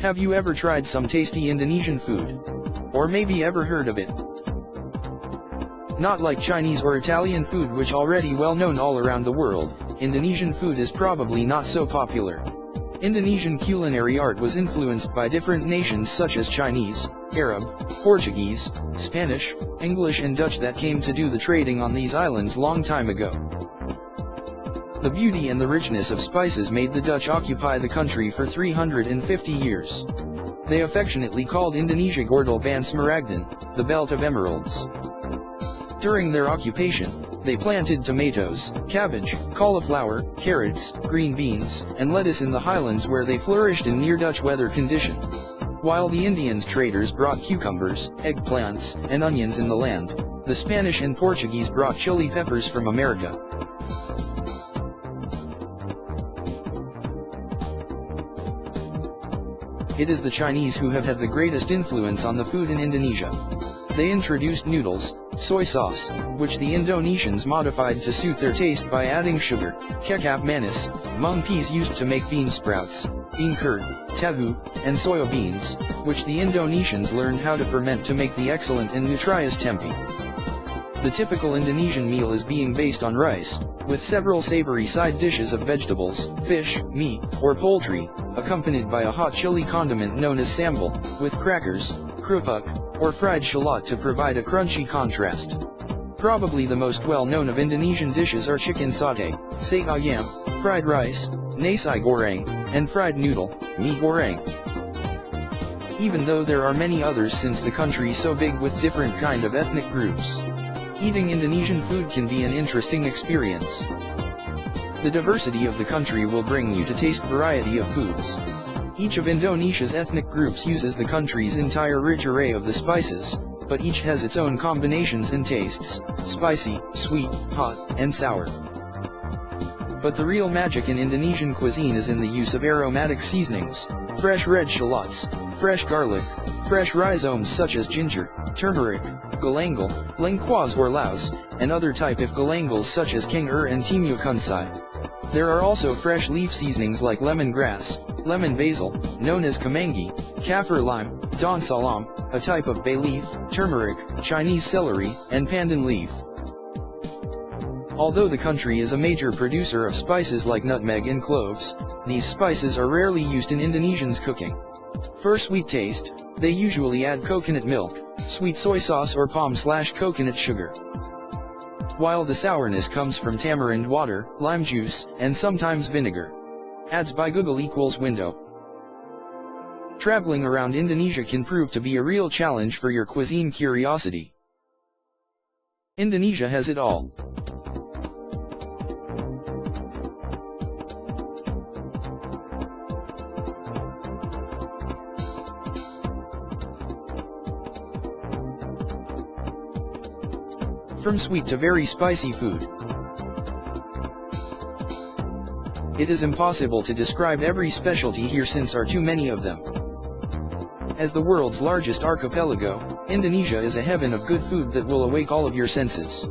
Have you ever tried some tasty Indonesian food? Or maybe ever heard of it? Not like Chinese or Italian food, which already well known all around the world, Indonesian food is probably not so popular. Indonesian culinary art was influenced by different nations such as Chinese, Arab, Portuguese, Spanish, English and Dutch that came to do the trading on these islands long time ago. The beauty and the richness of spices made the Dutch occupy the country for 350 years. They affectionately called Indonesia Gordel van Smaragden, the Belt of Emeralds. During their occupation, they planted tomatoes, cabbage, cauliflower, carrots, green beans, and lettuce in the highlands where they flourished in near Dutch weather condition. While the Indians traders brought cucumbers, eggplants, and onions in the land, the Spanish and Portuguese brought chili peppers from America. It is the Chinese who have had the greatest influence on the food in Indonesia. They introduced noodles, soy sauce, which the Indonesians modified to suit their taste by adding sugar, kecap manis, mung peas used to make bean sprouts, bean curd, tahu, and soya beans, which the Indonesians learned how to ferment to make the excellent and nutritious tempeh. The typical Indonesian meal is being based on rice, with several savory side dishes of vegetables, fish, meat, or poultry, accompanied by a hot chili condiment known as sambal, with crackers, kerupuk, or fried shallot to provide a crunchy contrast. Probably the most well-known of Indonesian dishes are chicken satay, sate ayam, fried rice, nasi goreng, and fried noodle, mie goreng. Even though there are many others since the country is so big with different kind of ethnic groups, eating Indonesian food can be an interesting experience. The diversity of the country will bring you to taste variety of foods. Each of Indonesia's ethnic groups uses the country's entire rich array of the spices, but each has its own combinations and tastes, spicy, sweet, hot, and sour. But the real magic in Indonesian cuisine is in the use of aromatic seasonings, fresh red shallots, fresh garlic, fresh rhizomes such as ginger, turmeric, galangal, lengkuas or laos, and other type of galangals such as keng and timu kunsai. There are also fresh leaf seasonings like lemongrass, lemon basil, known as kemangi, kaffir lime, daun salam, a type of bay leaf, turmeric, Chinese celery, and pandan leaf. Although the country is a major producer of spices like nutmeg and cloves, these spices are rarely used in Indonesians' cooking. For sweet taste, they usually add coconut milk, sweet soy sauce or palm/coconut sugar. While the sourness comes from tamarind water, lime juice, and sometimes vinegar. Adds by Google equals window. Traveling around Indonesia can prove to be a real challenge for your cuisine curiosity. Indonesia has it all. From sweet to very spicy food. It is impossible to describe every specialty here since there are too many of them. As the world's largest archipelago, Indonesia is a heaven of good food that will awake all of your senses.